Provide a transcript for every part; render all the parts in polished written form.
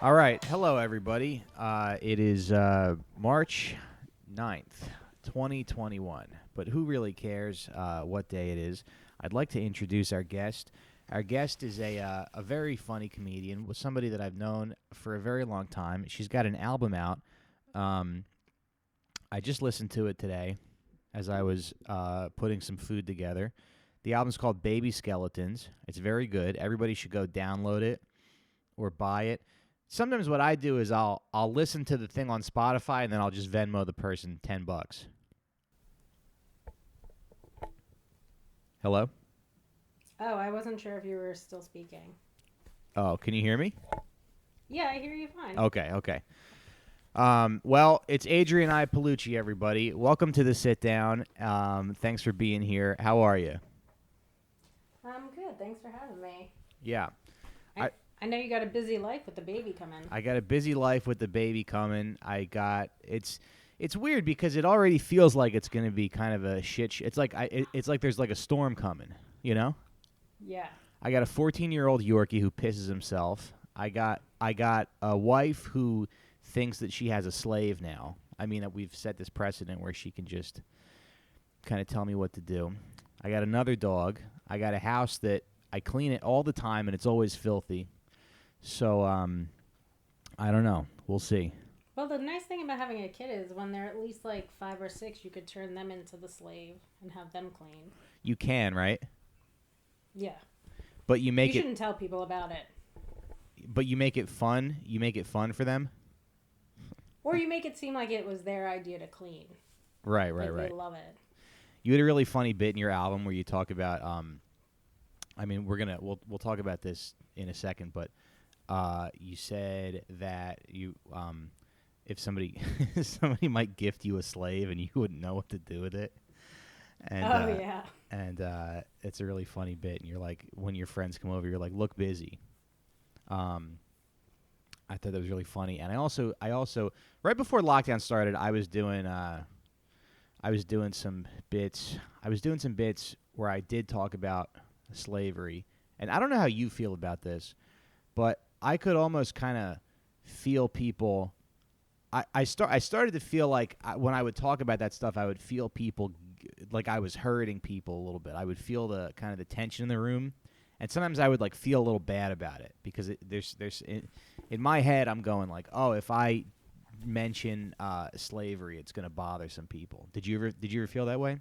All right. Hello, everybody. It is March 9th, 2021. But who really cares what day it is? I'd like to introduce our guest. Our guest is a very funny comedian, was somebody that I've known for a very long time. She's got an album out. I just listened to it today as I was putting some food together. The album's called Baby Skeletons. It's very good. Everybody should go download it or buy it. Sometimes what I do is I'll listen to the thing on Spotify and then I'll just Venmo the person $10. Hello? Oh, I wasn't sure if you were still speaking. Oh, can you hear me? Yeah, I hear you fine. Okay. Well, it's Adrienne Iapalucci, everybody. Welcome to the sit down. Thanks for being here. How are you? I'm good. Thanks for having me. Yeah. I know you got a busy life with the baby coming. I got a busy life with the baby coming. It's weird because it already feels like it's going to be kind of a shit. It's like there's like a storm coming, you know? Yeah. I got a 14-year-old Yorkie who pisses himself. I got a wife who thinks that she has a slave now. I mean, we've set this precedent where she can just kind of tell me what to do. I got another dog. I got a house that I clean it all the time and it's always filthy. So, I don't know. We'll see. Well, the nice thing about having a kid is when they're at least like 5 or 6, you could turn them into the slave and have them clean. You can, right? Yeah. But you shouldn't tell people about it. But you make it fun? You make it fun for them? Or you make it seem like it was their idea to clean. Right. They love it. You had a really funny bit in your album where you talk about I mean, we'll talk about this in a second, but you said that you if somebody might gift you a slave and you wouldn't know what to do with it. And, yeah. And it's a really funny bit. And you're like, when your friends come over, you're like, look busy. I thought that was really funny. And I also right before lockdown started, I was doing some bits. I was doing some bits where I did talk about slavery. And I don't know how you feel about this, but I could almost kind of feel people. I started to feel like when I would talk about that stuff, I would feel people like I was hurting people a little bit. I would feel the kind of the tension in the room, and sometimes I would like feel a little bad about it because there's in my head I'm going like, oh, if I mention slavery, it's gonna bother some people. Did you ever feel that way?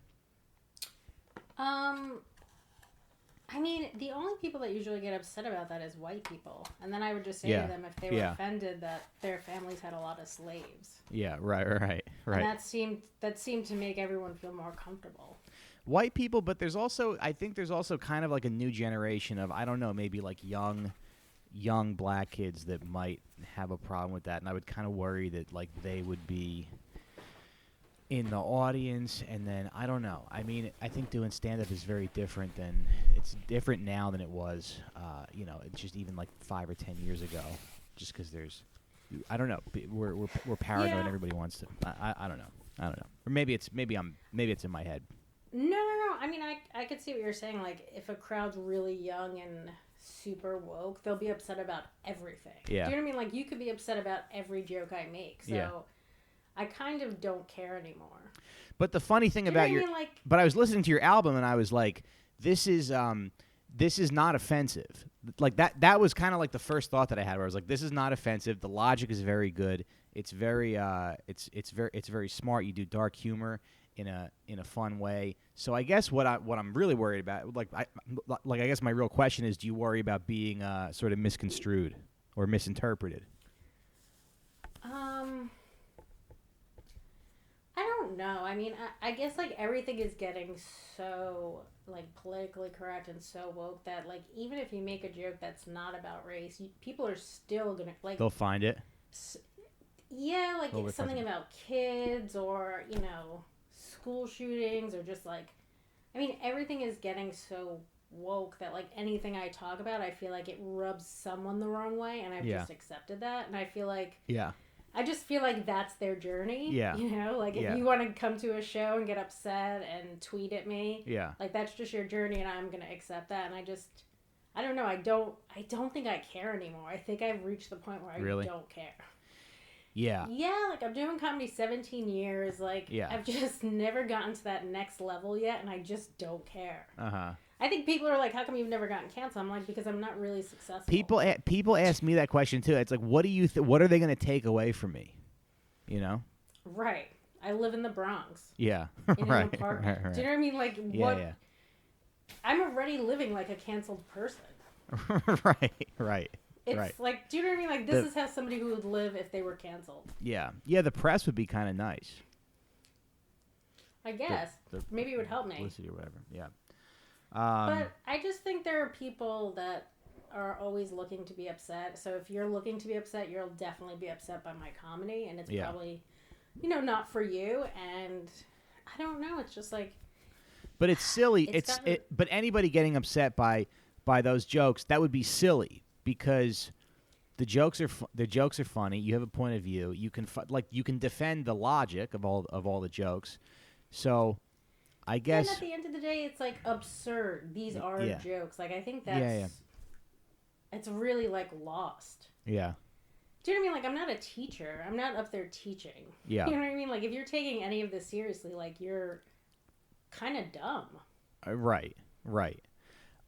I mean, the only people that usually get upset about that is white people. And then I would just say to them if they were offended that their families had a lot of slaves. Yeah, right. And that seemed to make everyone feel more comfortable. White people, but I think there's also kind of like a new generation of, I don't know, maybe like young black kids that might have a problem with that. And I would kind of worry that like they would be in the audience, and then I don't know. I mean, I think doing stand-up is very different it's different now than it was, it's just even like 5 or 10 years ago. Just because I don't know. We're paranoid. Yeah. And everybody wants to. I don't know. Or maybe it's in my head. No. I mean, I could see what you're saying. Like, if a crowd's really young and super woke, they'll be upset about everything. Yeah. Do you know what I mean? Like, you could be upset about every joke I make. So. Yeah. I kind of don't care anymore. But the funny thing about but I was listening to your album and I was like, this is not offensive. Like that was kind of like the first thought that I had, where I was like, this is not offensive. The logic is very good. It's very it's very smart. You do dark humor in a fun way. So I guess what I'm really worried about, I guess my real question is, do you worry about being sort of misconstrued or misinterpreted? I don't know. I mean, I guess, like, everything is getting so, like, politically correct and so woke that, like, even if you make a joke that's not about race, people are still going to, like... They'll find it? Yeah, like, it's something about kids or, school shootings or just, like... I mean, everything is getting so woke that, like, anything I talk about, I feel like it rubs someone the wrong way, and I've just accepted that, and I feel like... Yeah. I just feel like that's their journey. Yeah. Like if you want to come to a show and get upset and tweet at me, like that's just your journey and I'm going to accept that. And I don't know. I don't think I care anymore. I think I've reached the point where I Really? don't care. Yeah. Yeah, like I'm doing comedy 17 years. Like I've just never gotten to that next level yet, and I just don't care. I think people are like, "How come you've never gotten canceled?" I'm like, "Because I'm not really successful." People ask me that question too. It's like, what do you what are they going to take away from me? You know? Right. I live in the Bronx. Yeah. In an apartment. Right. Do you know what I mean? Like what? Yeah. I'm already living like a canceled person. Right. It's like, do you know what I mean? Like, this is how somebody who would live if they were canceled. Yeah. Yeah, the press would be kind of nice. I guess. Maybe it would help me. Publicity or whatever. Yeah. But I just think there are people that are always looking to be upset. So if you're looking to be upset, you'll definitely be upset by my comedy. And it's probably, not for you. And I don't know. It's just like... But it's silly. But anybody getting upset by those jokes, that would be silly because the jokes are funny. You have a point of view. You can you can defend the logic of all the jokes. So, I guess. And at the end of the day, it's like absurd. These are jokes. Like I think that's it's really like lost. Yeah. Do you know what I mean? Like I'm not a teacher. I'm not up there teaching. Yeah. You know what I mean? Like if you're taking any of this seriously, like you're kind of dumb. Right.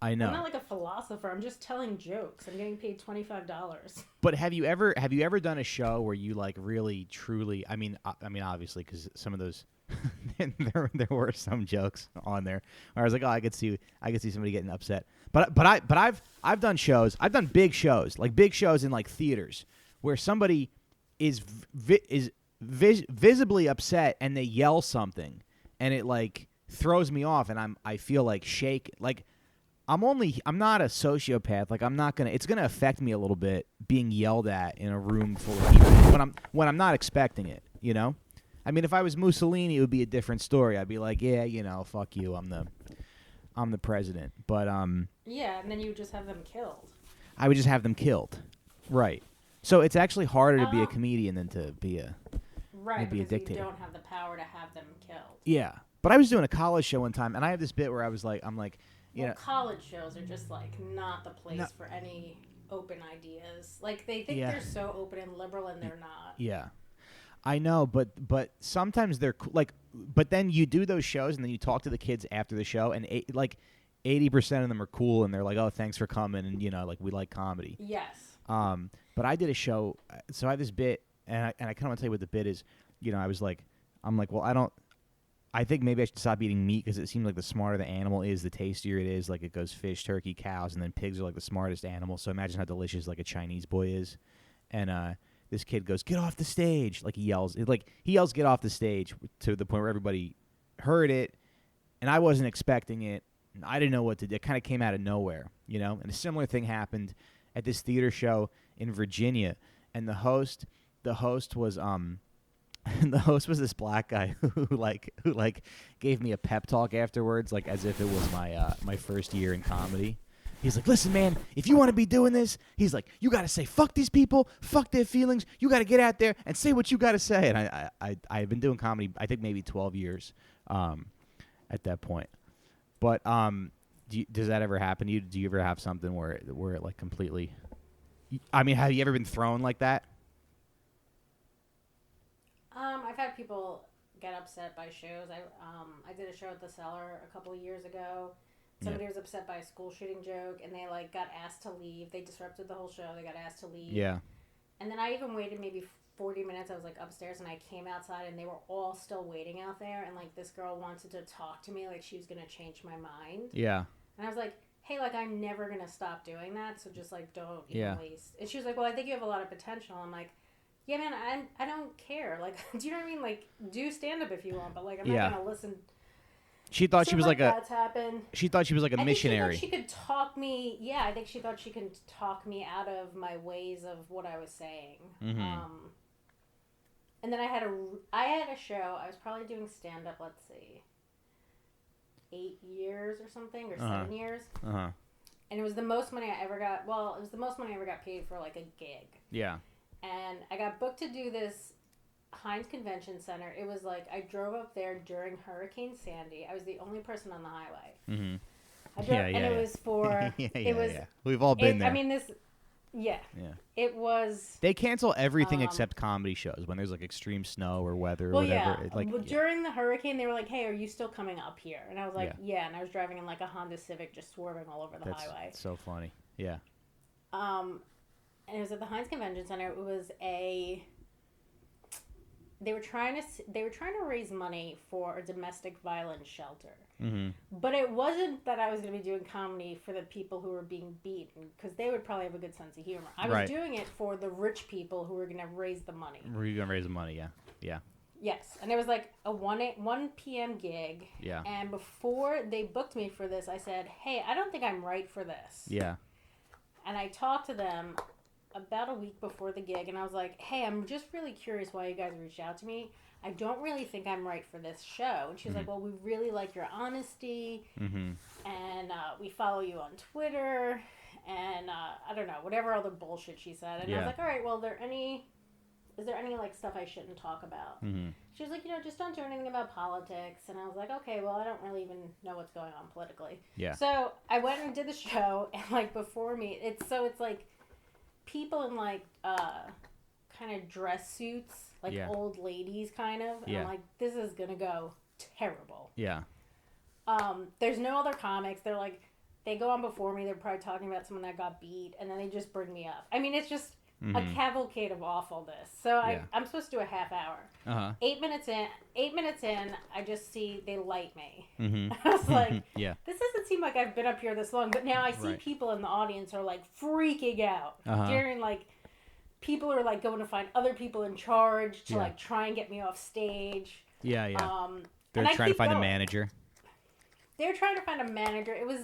I know. I'm not like a philosopher. I'm just telling jokes. I'm getting paid $25. But have you ever done a show where you like really truly? I mean, obviously, because some of those there were some jokes on there where I was like, oh, I could see somebody getting upset. But I've done shows. I've done big shows in like theaters where somebody is visibly upset and they yell something and it like throws me off and I feel like shake like. I'm not a sociopath. Like it's gonna affect me a little bit being yelled at in a room full of people when I'm not expecting it, you know? I mean, if I was Mussolini, it would be a different story. I'd be like, yeah, fuck you. I'm the president. But yeah, and then you would just have them killed. I would just have them killed. Right. So it's actually harder to be a comedian than to be a dictator. You don't have the power to have them killed. Yeah. But I was doing a college show one time and I have this bit where I'm like college shows are just like not the place for any open ideas. Like they think they're so open and liberal, and they're not. Yeah, I know, but sometimes they're like. But then you do those shows, and then you talk to the kids after the show, and 80% of them are cool, and they're like, "Oh, thanks for coming," and like we like comedy. Yes. But I did a show, so I have this bit, and I kind of want to tell you what the bit is. I'm like, well, I think maybe I should stop eating meat because it seems like the smarter the animal is, the tastier it is. Like it goes fish, turkey, cows, and then pigs are like the smartest animal. So imagine how delicious like a Chinese boy is. And this kid goes, "Get off the stage!" Like he yells, "Get off the stage!" To the point where everybody heard it, and I wasn't expecting it. And I didn't know what to do. It kind of came out of nowhere, And a similar thing happened at this theater show in Virginia, and the host was And the host was this black guy who gave me a pep talk afterwards, like as if it was my first year in comedy. He's like, "Listen, man, if you want to be doing this," he's like, "you got to say fuck these people, fuck their feelings. You got to get out there and say what you got to say." And I've been doing comedy, I think maybe 12 years, at that point. But does that ever happen to you? Do you ever have something where it like completely? I mean, have you ever been thrown like that? I've had people get upset by shows. I did a show at the Cellar a couple of years ago. Somebody was upset by a school shooting joke, and they got asked to leave. They disrupted the whole show. They got asked to leave. Yeah. And then I even waited maybe 40 minutes. I was upstairs, and I came outside, and they were all still waiting out there. And this girl wanted to talk to me, like she was gonna change my mind. Yeah. And I was like, "Hey, I'm never gonna stop doing that. So just don't even waste." And she was like, "Well, I think you have a lot of potential." I'm like, "Yeah, man, I don't care. Do you know what I mean? Do stand up if you want, but I'm not gonna listen." She thought she was that's happened. She thought she was like a missionary. I think she could talk me. Yeah, I think she thought she could talk me out of my ways of what I was saying. Mm-hmm. And then I had a show. I was probably doing stand up. Let's see, 8 years or something, or 7 years. Uh-huh. And it was the most money I ever got. Well, it was the most money I ever got paid for a gig. Yeah. And I got booked to do this Heinz Convention Center. It was I drove up there during Hurricane Sandy. I was the only person on the highway. Mm-hmm. And it was for We've all been there. I mean yeah. It was. They cancel everything except comedy shows when there's like extreme snow or weather or whatever. Yeah. During the hurricane, they were like, "Hey, are you still coming up here?" And I was like, "Yeah." And I was driving in like a Honda Civic, just swerving all over the highway. That's so funny. Yeah. And it was at the Heinz Convention Center. It was They were trying to raise money for a domestic violence shelter. Mm-hmm. But it wasn't that I was going to be doing comedy for the people who were being beaten, because they would probably have a good sense of humor. I was doing it for the rich people who were going to raise the money. Were you going to raise the money? Yeah. Yes. And it was like a 1 p.m. gig. Yeah. And before they booked me for this, I said, "Hey, I don't think I'm right for this." Yeah. And I talked to them about a week before the gig, and I was like, "Hey, I'm just really curious why you guys reached out to me. I don't really think I'm right for this show." And she was like, "Well, we really like your honesty, and we follow you on Twitter, and I don't know, whatever other bullshit she said." And I was like, "All right, well, is there any like stuff I shouldn't talk about?" She was like, "Just don't do anything about politics." And I was like, "Okay, well, I don't really even know what's going on politically." Yeah. So I went and did the show, and like before me, it's like people in like kind of dress suits, like old ladies kind of, and I'm like, this is gonna go terrible. Yeah. There's no other comics. They're like, they go on before me, they're probably talking about someone that got beat, and then they just bring me up. I mean, it's just a cavalcade of awfulness. So I'm supposed to do a half hour. 8 minutes in, I just see they light me. I was like, this doesn't seem like I've been up here this long. But now I see people in the audience are like freaking out. During like, people are like going to find other people in charge to like try and get me off stage. Yeah. They're trying to find a manager. They're trying to find a manager. It was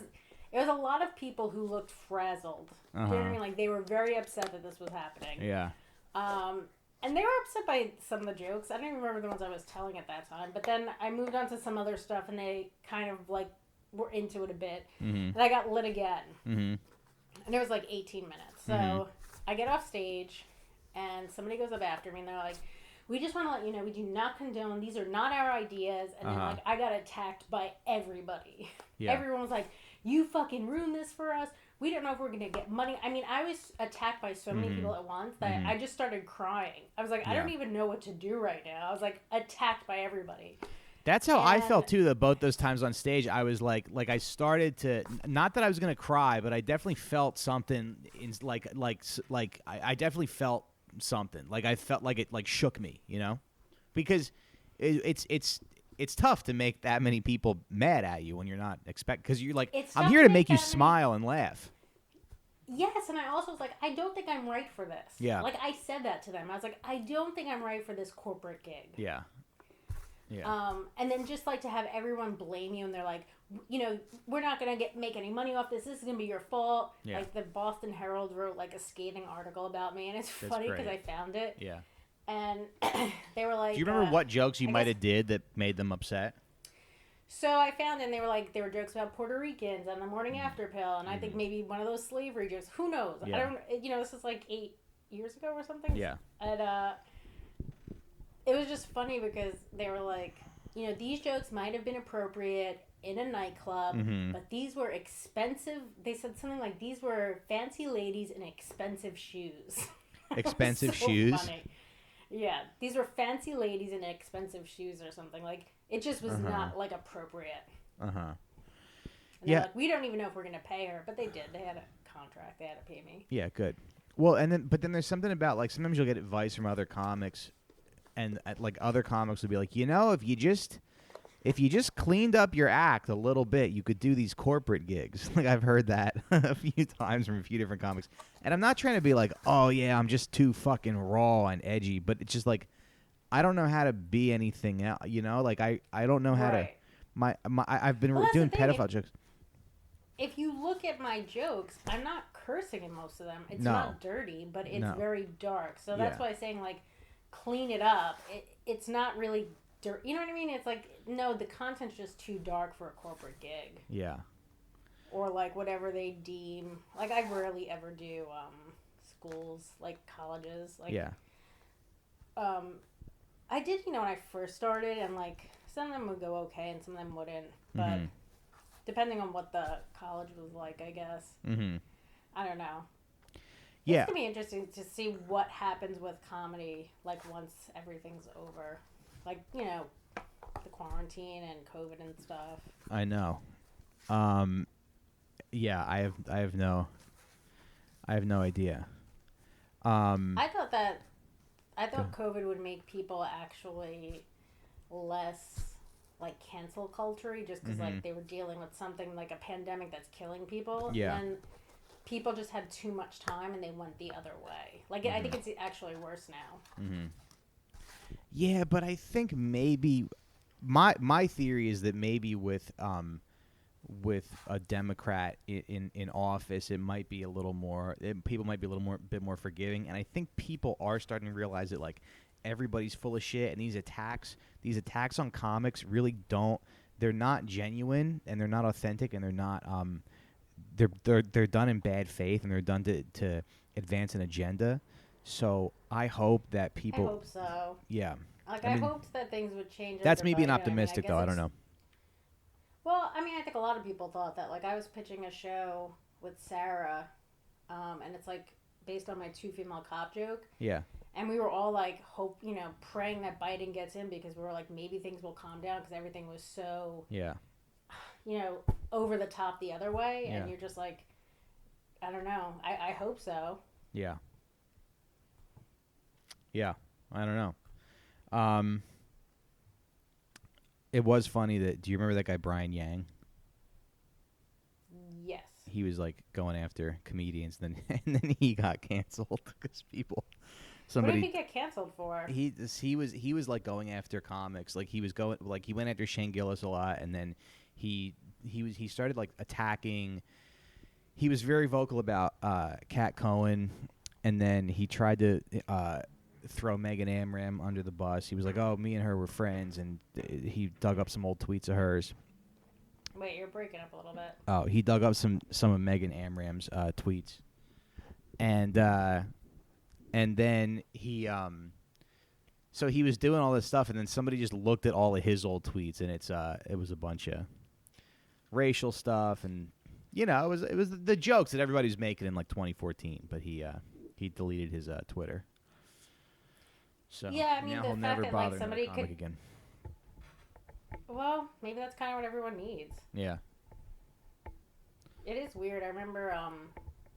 a lot of people who looked frazzled. You know what I mean? Like, they were very upset that this was happening. Yeah. And they were upset by some of the jokes. I don't even remember the ones I was telling at that time. But then I moved on to some other stuff, and they kind of, like, were into it a bit. And I got lit again. And it was, like, 18 minutes. So I get off stage, and somebody goes up after me, and they're like, "We just want to let you know we do not condone. These are not our ideas." And then, like, I got attacked by everybody. Yeah. Everyone was like, "You fucking ruined this for us. We don't know if we're going to get money." I mean, I was attacked by so many people at once that I just started crying. I was like, I don't even know what to do right now. I was like attacked by everybody. That's how I felt too. That both those times on stage, I was like I started to, not that I was going to cry, but I definitely felt something in I definitely felt something. Like, I felt like it like shook me, because it's tough to make that many people mad at you when you're not because you're like, I'm here to make you smile and laugh. Yes, and I also was like, I don't think I'm right for this. Yeah. Like, I said that to them. I was like, I don't think I'm right for this corporate gig. Yeah. Yeah. And then just like to have everyone blame you, and they're like, we're not gonna make any money off this. This is gonna be your fault. Yeah. Like, the Boston Herald wrote like a scathing article about me, and it's funny because I found it. Yeah. And they were like, do you remember what jokes you might have did that made them upset? So I found, and they were like, there were jokes about Puerto Ricans and the morning after pill, and I think maybe one of those slavery jokes. Who knows? Yeah. I don't. This is like 8 years ago or something. Yeah. And it was just funny because they were like, these jokes might have been appropriate in a nightclub, but these were expensive. They said something like, these were fancy ladies in expensive shoes. Expensive shoes. Funny. Yeah, these were fancy ladies in expensive shoes or something. Like, it just was not, like, appropriate. And they're like, we don't even know if we're going to pay her. But they did. They had a contract. They had to pay me. Yeah, good. Well, but then there's something about, like, sometimes you'll get advice from other comics, and, like, other comics will be like, if you just cleaned up your act a little bit, you could do these corporate gigs. Like, I've heard that a few times from a few different comics. And I'm not trying to be like, oh, yeah, I'm just too fucking raw and edgy. But it's just like, I don't know how to be anything else, Like, I don't know how to... I've been doing pedophile jokes. If you look at my jokes, I'm not cursing in most of them. It's not dirty, but it's very dark. So that's why I'm saying, like, clean it up. It's not really... You know what I mean? It's like, no, the content's just too dark for a corporate gig. Yeah. Or, like, whatever they deem. Like, I rarely ever do schools, like, colleges. Like, yeah. I did, when I first started, and, like, some of them would go okay and some of them wouldn't. But depending on what the college was like, I guess. Mm-hmm. I don't know. Yeah. It's going to be interesting to see what happens with comedy, like, once everything's over. Like, you know, the quarantine and COVID and stuff. I know. Yeah, I have no idea. I thought COVID would make people actually less, like, cancel culture, just because, like, they were dealing with something like a pandemic that's killing people. Yeah. And people just had too much time and they went the other way. Like, I think it's actually worse now. Mm-hmm. Yeah, but I think maybe my theory is that maybe with a Democrat in office, it might be a little more. People might be a bit more forgiving, and I think people are starting to realize that like everybody's full of shit, and these attacks on comics really don't. They're not genuine, and they're not authentic, and they're not. They're done in bad faith, and they're done to advance an agenda. So I hope that people. I hope so. Yeah. Like, I hoped that things would change. That's me being optimistic, though. I don't know. Well, I mean, I think a lot of people thought that. Like, I was pitching a show with Sarah, and it's, like, based on my 2 female cop joke. Yeah. And we were all, like, praying that Biden gets in because we were like, maybe things will calm down because everything was so, over the top the other way. Yeah. And you're just like, I don't know. I hope so. Yeah. Yeah. I don't know. It was funny that. Do you remember that guy Brian Yang? Yes. He was like going after comedians, and then he got canceled because somebody. What did he get canceled for? He was like going after comics, like he went after Shane Gillis a lot, and then he started like attacking. He was very vocal about Kat Cohen, and then he tried to throw Megan Amram under the bus. He was like, "Oh, me and her were friends," and he dug up some old tweets of hers. Wait, you're breaking up a little bit. Oh, he dug up some of Megan Amram's tweets, and then he so he was doing all this stuff, and then somebody just looked at all of his old tweets, and it was a bunch of racial stuff, and it was the jokes that everybody was making in like 2014, but he deleted his Twitter. So yeah, I mean, now the he'll fact never that bother like somebody comic could again. Well, maybe that's kind of what everyone needs. Yeah. It is weird. I remember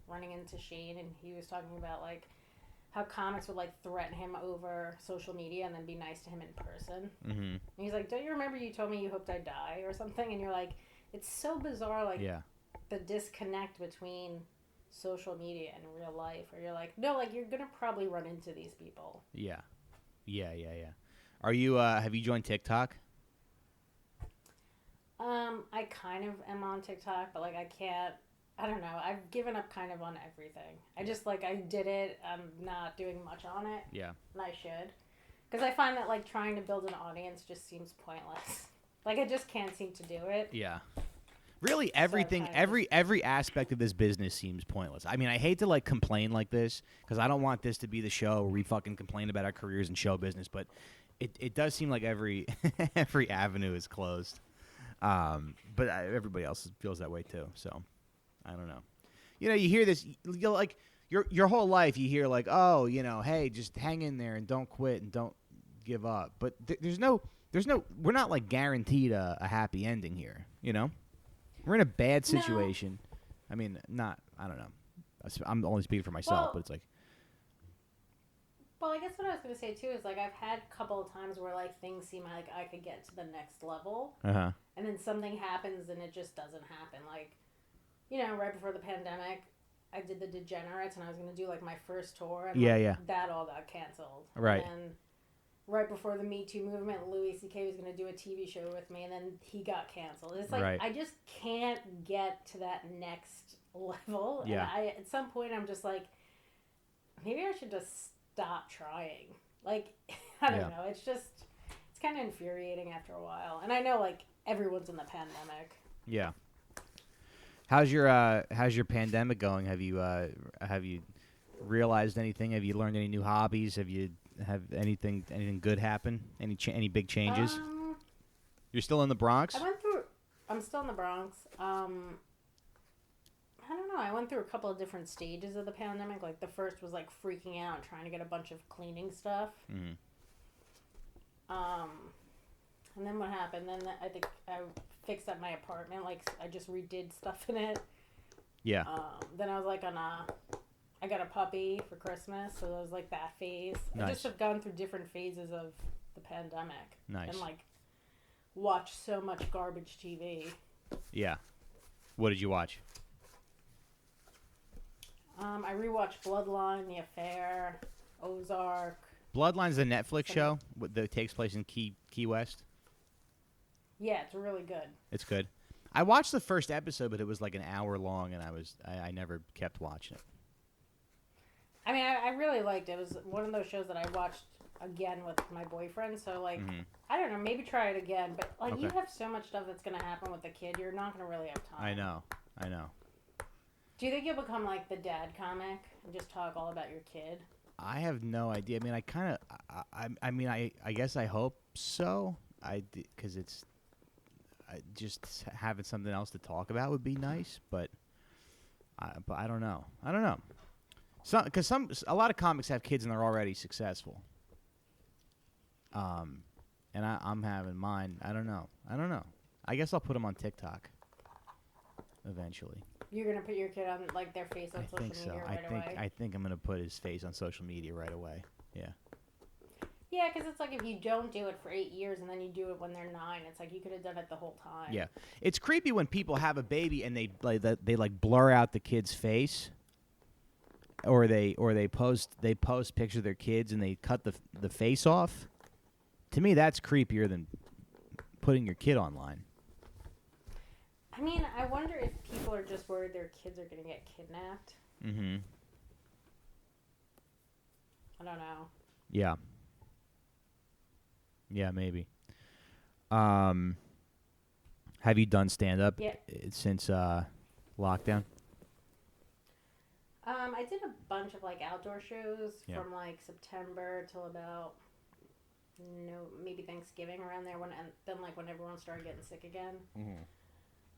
running into Shane, and he was talking about like how comics would like threaten him over social media and then be nice to him in person. Mm-hmm. And he's like, "Don't you remember you told me you hoped I'd die or something?" And you're like, it's so bizarre, like the disconnect between social media and real life, where you're like, no, like you're gonna probably run into these people. Yeah. Are you? Have you joined TikTok? I kind of am on TikTok, but like I can't. I don't know. I've given up kind of on everything. I just like I did it. I'm not doing much on it. Yeah. And I should, because I find that like trying to build an audience just seems pointless. Like I just can't seem to do it. Yeah. Really, everything, every aspect of this business seems pointless. I mean, I hate to like complain like this because I don't want this to be the show where we fucking complain about our careers in show business, but it does seem like every avenue is closed. But everybody else feels that way too. So I don't know. You hear this, like your whole life. You hear like, oh, hey, just hang in there and don't quit and don't give up. But there's no. We're not like guaranteed a happy ending here. We're in a bad situation. No. I mean, I don't know. I'm only speaking for myself, but it's like. Well, I guess what I was going to say, too, is, like, I've had a couple of times where, like, things seem like I could get to the next level. Uh-huh. And then something happens and it just doesn't happen. Like, right before the pandemic, I did the Degenerates and I was going to do, like, my first tour. And that all got canceled. Right. And right before the Me Too movement, Louis C.K. was going to do a TV show with me, and then he got canceled. It's like, I just can't get to that next level. Yeah. And at some point, I'm just like, maybe I should just stop trying. Like, I don't know. It's kind of infuriating after a while. And I know, like, everyone's in the pandemic. Yeah. How's your pandemic going? Have you realized anything? Have you learned any new hobbies? Have anything good happen? Any big changes? You're still in the Bronx? I went through. I'm still in the Bronx. I don't know. I went through a couple of different stages of the pandemic. Like the first was like freaking out, trying to get a bunch of cleaning stuff. Mm-hmm. And then what happened? Then I think I fixed up my apartment. Like I just redid stuff in it. Yeah. Then I was like I got a puppy for Christmas, so it was like that phase. Nice. I just have gone through different phases of the pandemic. Nice. And like watched so much garbage TV. Yeah. What did you watch? I rewatched Bloodline, The Affair, Ozark. Bloodline's a Netflix show that takes place in Key West. Yeah, it's really good. It's good. I watched the first episode, but it was like an hour long, and I never kept watching it. I mean, I really liked it. It was one of those shows that I watched again with my boyfriend. So, like, I don't know, maybe try it again. But, like, you have so much stuff that's going to happen with the kid. You're not going to really have time. I know. Do you think you'll become, like, the dad comic and just talk all about your kid? I have no idea. I mean, I guess I hope so. Because it's... just having something else to talk about would be nice, but I don't know. Because a lot of comics have kids and they're already successful. And I'm having mine. I don't know. I guess I'll put them on TikTok eventually. You're gonna put your kid on like their face on social media right away? I think I'm gonna put his face on social media right away. Yeah. Yeah, because it's like if you don't do it for 8 years and then you do it when they're 9, it's like you could have done it the whole time. Yeah, it's creepy when people have a baby and they blur out the kid's face, or they post pictures of their kids and they cut the face off. To me, that's creepier than putting your kid online. I mean, I wonder if people are just worried their kids are going to get kidnapped. Mm-hmm. I don't know. Yeah. Yeah, maybe. Have you done stand-up since lockdown? I did a bunch of like outdoor shows from like September till about maybe Thanksgiving around there. Then when everyone started getting sick again. Mm-hmm.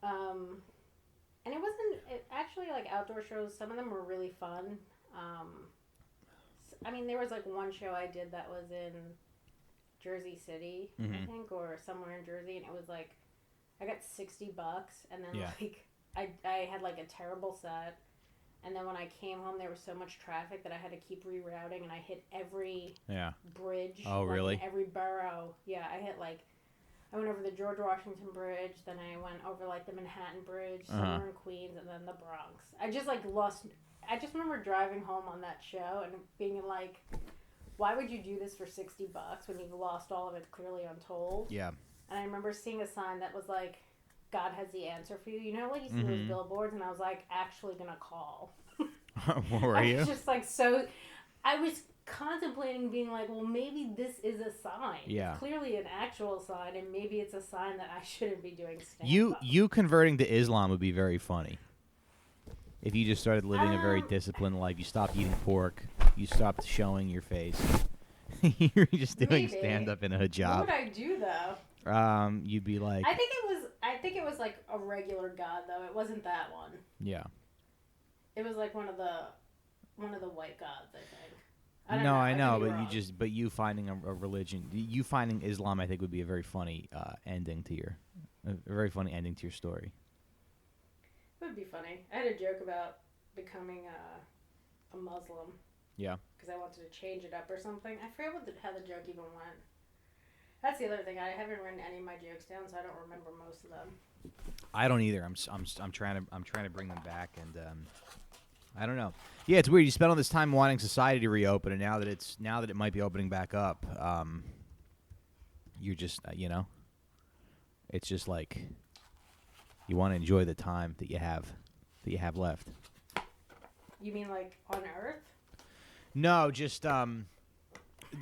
And it wasn't actually like outdoor shows. Some of them were really fun. I mean, there was like one show I did that was in Jersey City, I think, or somewhere in Jersey, and it was like I got $60, and then like I had like a terrible set, and then when I came home, there was so much traffic that I had to keep rerouting, and I hit every bridge. Oh, like, really? In every borough. Yeah, I went over the George Washington Bridge, then I went over like the Manhattan Bridge, somewhere in Queens, and then the Bronx. I just remember driving home on that show and being like, why would you do this for $60 when you've lost all of it clearly untold? Yeah. And I remember seeing a sign that was like, God has the answer for you. You know, like you see those billboards, and I was like, actually gonna call. Were you? I was just like, so I was contemplating being like, well, maybe this is a sign. Yeah. It's clearly an actual sign, and maybe it's a sign that I shouldn't be doing stand-up. You converting to Islam would be very funny. If you just started living a very disciplined life, you stopped eating pork, you stopped showing your face, you're just doing stand-up in a hijab. What would I do though? You'd be like. I think it was like a regular God though. It wasn't that one. Yeah. It was like one of the white gods, I think. I know, but you finding a religion, you finding Islam, I think would be a very funny ending to your story. It would be funny. I had a joke about becoming a Muslim. Yeah. Because I wanted to change it up or something. I forget how the joke even went. That's the other thing. I haven't written any of my jokes down, so I don't remember most of them. I don't either. I'm trying to bring them back, and I don't know. Yeah, it's weird. You spent all this time wanting society to reopen, and now that it might be opening back up, you're just it's just like you want to enjoy the time that you have left. You mean like on Earth? No, just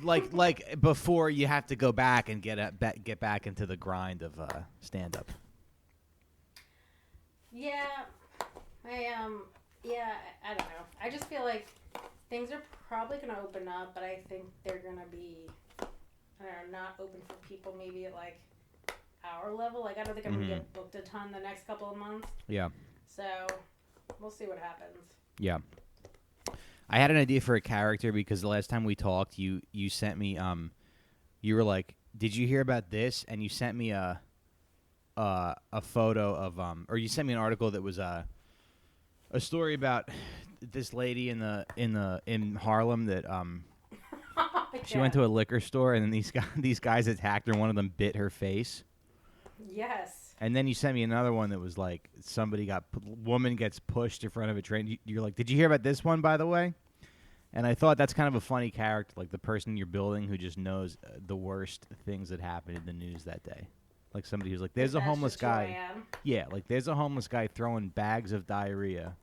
like before you have to go back and get back into the grind of stand up. Yeah, I don't know. I just feel like things are probably gonna open up, but I think they're gonna be, I don't know, not open for people maybe at like our level. Like, I don't think I'm going to get booked a ton the next couple of months. Yeah. So, we'll see what happens. Yeah. I had an idea for a character because the last time we talked, you sent me, you were like, did you hear about this? And you sent me a photo of, or you sent me an article that was a story about this lady in Harlem that, she went to a liquor store and then these guys attacked her. And one of them bit her face. Yes. And then you sent me another one that was like woman gets pushed in front of a train. You're like, did you hear about this one, by the way? And I thought that's kind of a funny character, like the person you're building who just knows the worst things that happened in the news that day. Like somebody who's like, there's a homeless guy. Yeah, like there's a homeless guy throwing bags of diarrhea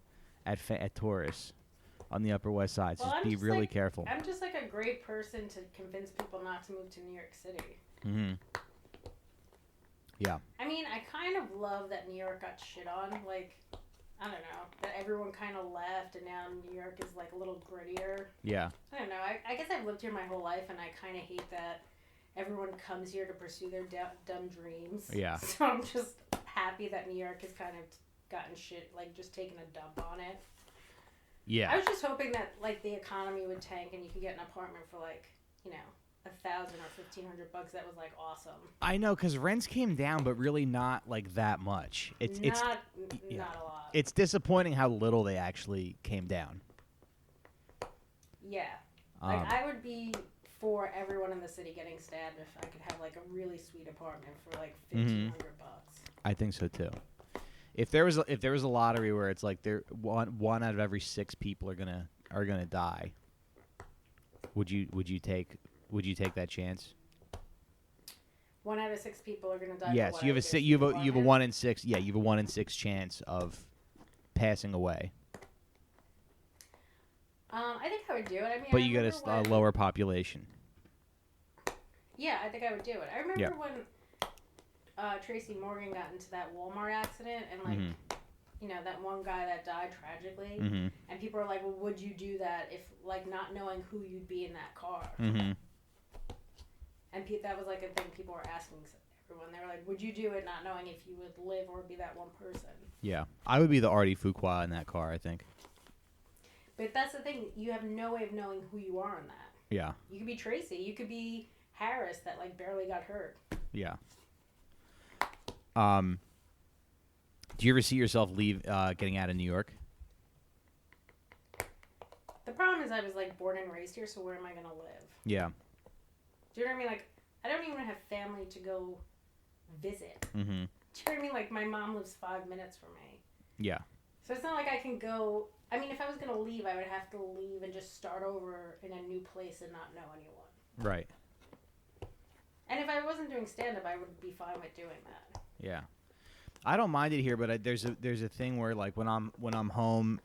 at tourists on the Upper West Side. So just be really careful. I'm just like a great person to convince people not to move to New York City. Mm-hmm. Yeah. I mean, I kind of love that New York got shit on. Like, I don't know, that everyone kind of left and now New York is like a little grittier. Yeah. I don't know. I guess I've lived here my whole life and I kind of hate that everyone comes here to pursue their dumb dreams. Yeah. So I'm just happy that New York has kind of gotten shit, like just taking a dump on it. Yeah. I was just hoping that like the economy would tank and you could get an apartment for like, you know, $1,000 or $1,500. That was like awesome. I know, because rents came down, but really not like that much. It's not a lot. It's disappointing how little they actually came down. Yeah, like I would be for everyone in the city getting stabbed if I could have like a really sweet apartment for like $1,500. I think so too. If there was a lottery where it's like one out of every 6 people are gonna die, would you take that chance? 1 out of 6 people are gonna die. Yes, you have a 1 in 6. Yeah, you have a 1 in 6 chance of passing away. I think I would do it. I mean, but you got a lower population. Yeah, I think I would do it. I remember when Tracy Morgan got into that Walmart accident and like. You know, that one guy that died tragically. And people are like, well, would you do that if, like, not knowing who you'd be in that car? And that was, like, a thing people were asking everyone. They were like, would you do it not knowing if you would live or be that one person? Yeah. I would be the Artie Fuqua in that car, I think. But that's the thing. You have no way of knowing who you are in that. Yeah. You could be Tracy. You could be Harris that, like, barely got hurt. Yeah. Do you ever see yourself getting out of New York? The problem is I was like born and raised here, so where am I going to live? Yeah. Do you know what I mean? Like, I don't even have family to go visit. Do you know what I mean? Like, my mom lives 5 minutes from me. Yeah. So it's not like I can go. I mean, if I was going to leave, I would have to leave and just start over in a new place and not know anyone. Right. And if I wasn't doing stand-up, I would be fine with doing that. Yeah. I don't mind it here, but there's a thing where like when I'm home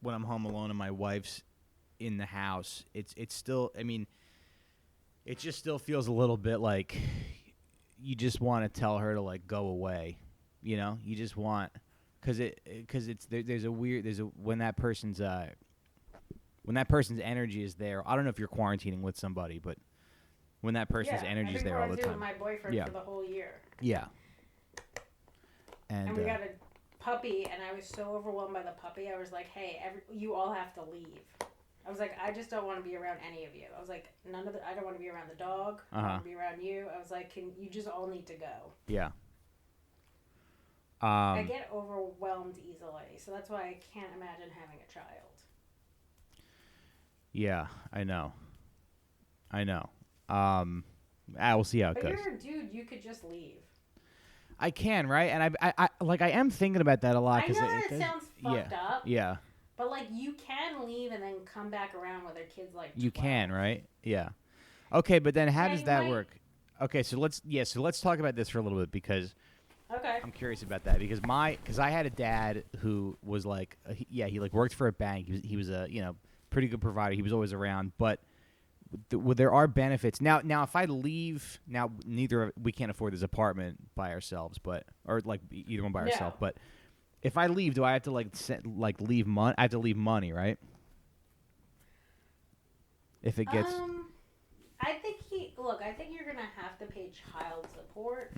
alone and my wife's in the house, it's still, I mean, it just still feels a little bit like you just want to tell her to like go away, you know? You just want because when that person's energy is there. I don't know if you're quarantining with somebody, but when that person's energy is there all the time. With my boyfriend for the whole year. Yeah. And we got a puppy, and I was so overwhelmed by the puppy. I was like, hey, you all have to leave. I was like, I just don't want to be around any of you. I was like, I don't want to be around the dog. I don't want to be around you. I was like, you just all need to go. Yeah. I get overwhelmed easily, so that's why I can't imagine having a child. Yeah, I know. We'll see how it goes. But you're a dude. You could just leave. I can, right? And I am thinking about that a lot. I know that it sounds fucked up. Yeah. But like, you can leave and then come back around with their kids like 12. You can, right? Yeah. Okay, but then how does that work? Okay, so let's talk about this for a little bit because I'm curious about that because I had a dad who was like he like worked for a bank. He was a pretty good provider. He was always around, but there are benefits now. If I leave, we can't afford this apartment by ourselves, or like either one by ourselves. But if I leave, do I have to leave money? I have to leave money, right? If it gets, I think you're gonna have to pay child support.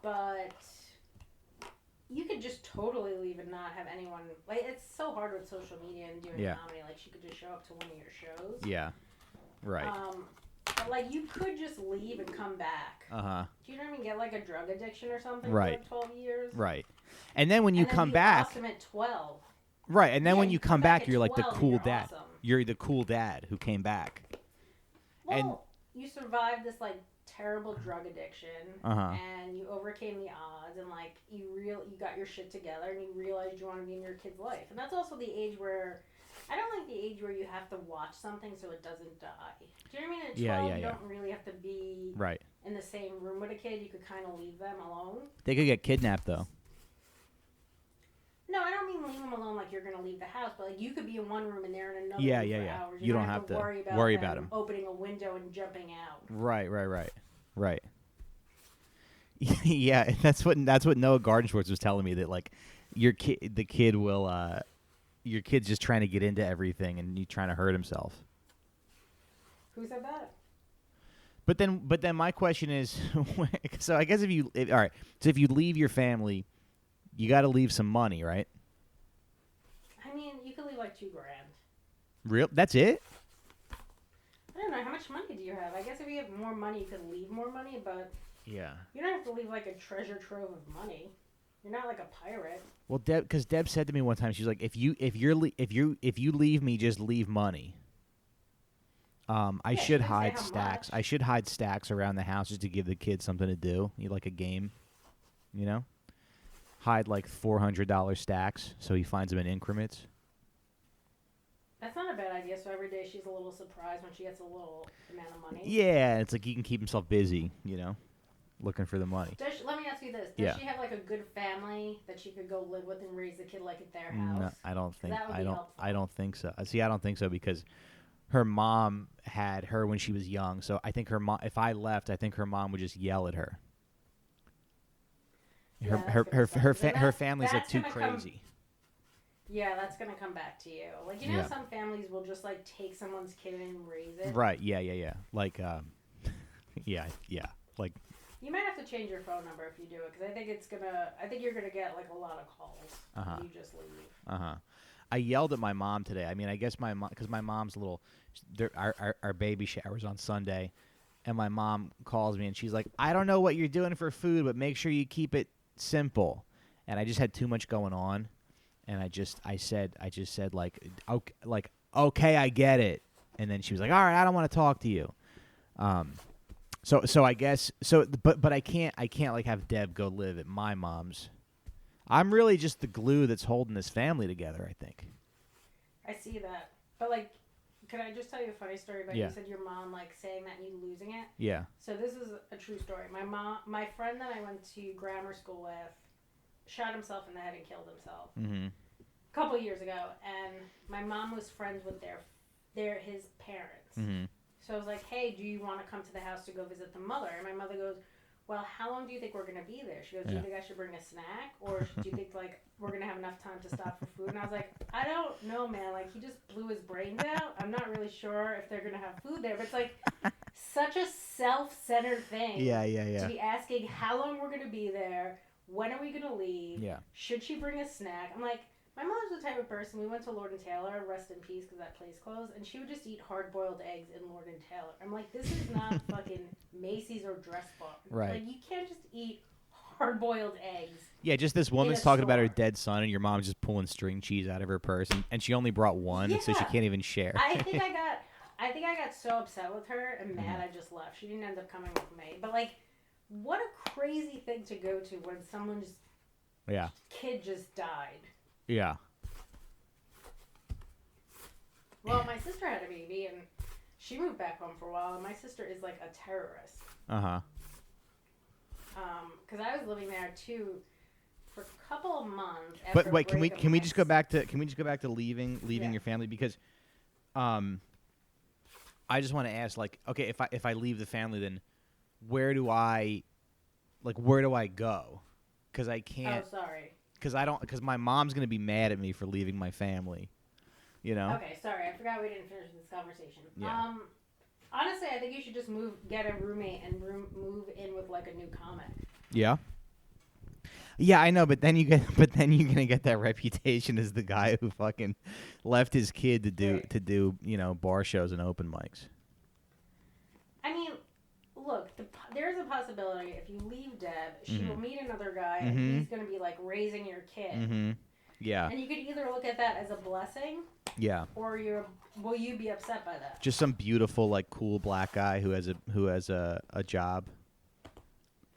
but you could just totally leave and not have anyone. Like, it's so hard with social media and doing comedy. Like, she could just show up to one of your shows. Yeah. Right. But, like, you could just leave and come back. Uh-huh. Do you know what I mean? Get, like, a drug addiction or something right. for, like, 12 years. Right. And then when you come back... lost him at 12. Right, and then when you come back, you're like the cool dad. Awesome. You're the cool dad who came back. Well, and you survived this, like, terrible drug addiction, and you overcame the odds, and, like, you got your shit together, and you realized you want to be in your kid's life. And that's also the age where... I don't like the age where you have to watch something so it doesn't die. Do you know what I mean? At 12, you don't really have to be in the same room with a kid. You could kind of leave them alone. They could get kidnapped, though. No, I don't mean leave them alone like you're going to leave the house, but like you could be in one room and they're in another room for hours. You don't have to worry about them opening a window and jumping out. Right. Yeah, that's what Noah Gardenschwartz was telling me, that like your kid's just trying to get into everything and you trying to hurt himself. Who said that? But then my question is, so I guess if you leave your family, you got to leave some money, right? I mean, you could leave like $2,000. Real? That's it? I don't know. How much money do you have? I guess if you have more money, you could leave more money, but you don't have to leave like a treasure trove of money. You're not like a pirate. Well, because Deb said to me one time, she's like, if you leave me, just leave money. I should hide stacks. I should hide stacks around the house just to give the kids something to do. Like a game, you know. Hide like $400 stacks so he finds them in increments. That's not a bad idea. So every day she's a little surprised when she gets a little amount of money. Yeah, it's like he can keep himself busy, you know, looking for the money. Let me ask you this: does she have like a good family that she could go live with and raise the kid like at their house? No, I don't think. Helpful. I don't think so. See, I don't think so because her mom had her when she was young. So I think her mom. If I left, I think her mom would just yell at her. Her family's like too crazy. Yeah, that's gonna come back to you. Like some families will just like take someone's kid and raise it. Right. Yeah. Like, yeah. Like. You might have to change your phone number if you do it because I think you're gonna get like a lot of calls. If you just leave. I yelled at my mom today. I mean, I guess my mom, because my mom's a little. Our baby shower's on Sunday, and my mom calls me and she's like, "I don't know what you're doing for food, but make sure you keep it simple." And I just had too much going on, and I just said like okay, I get it. And then she was like, "All right, I don't want to talk to you." So I guess but I can't like have Deb go live at my mom's. I'm really just the glue that's holding this family together, I think. I see that. But like, can I just tell you a funny story about you said your mom like saying that and you losing it? Yeah. So this is a true story. My friend that I went to grammar school with shot himself in the head and killed himself a couple years ago, and my mom was friends with his parents. So I was like, "Hey, do you want to come to the house to go visit the mother?" And my mother goes, "Well, how long do you think we're going to be there?" She goes, "Do you think I should bring a snack? Or do you think, like, we're going to have enough time to stop for food?" And I was like, "I don't know, man. Like, he just blew his brains out. I'm not really sure if they're going to have food there." But it's, like, such a self-centered thing. Yeah. To be asking how long we're going to be there, when are we going to leave, should she bring a snack? I'm like, my mother's the type of person, we went to Lord & Taylor, rest in peace because that place closed, and she would just eat hard-boiled eggs in Lord & Taylor. I'm like, this is not fucking Macy's or Dressbarn. Right. Like, you can't just eat hard-boiled eggs. Yeah, just this woman's talking about her dead son, and your mom's just pulling string cheese out of her purse, and she only brought one, so she can't even share. I think I got so upset with her and mad I just left. She didn't end up coming with me. But, like, what a crazy thing to go to when someone's kid just died. Yeah. Well, my sister had a baby, and she moved back home for a while, and my sister is, like, a terrorist. Because I was living there, too, for a couple of months. But wait, can we just go back to leaving your family? Because I just want to ask, like, okay, if I leave the family, then where do I go? Because I can't. Oh, sorry. Because my mom's gonna be mad at me for leaving my family, you know. Okay, sorry, I forgot we didn't finish this conversation. Yeah. Honestly, I think you should just get a roommate and move in with like a new comic. Yeah. Yeah, I know, but then you're gonna get that reputation as the guy who fucking left his kid to do bar shows and open mics. I mean, look, there's a possibility if you leave Deb, she will meet another guy, and he's gonna be like raising your kid. Mm-hmm. Yeah. And you could either look at that as a blessing. Yeah. Or will you be upset by that? Just some beautiful, like, cool black guy who has a job,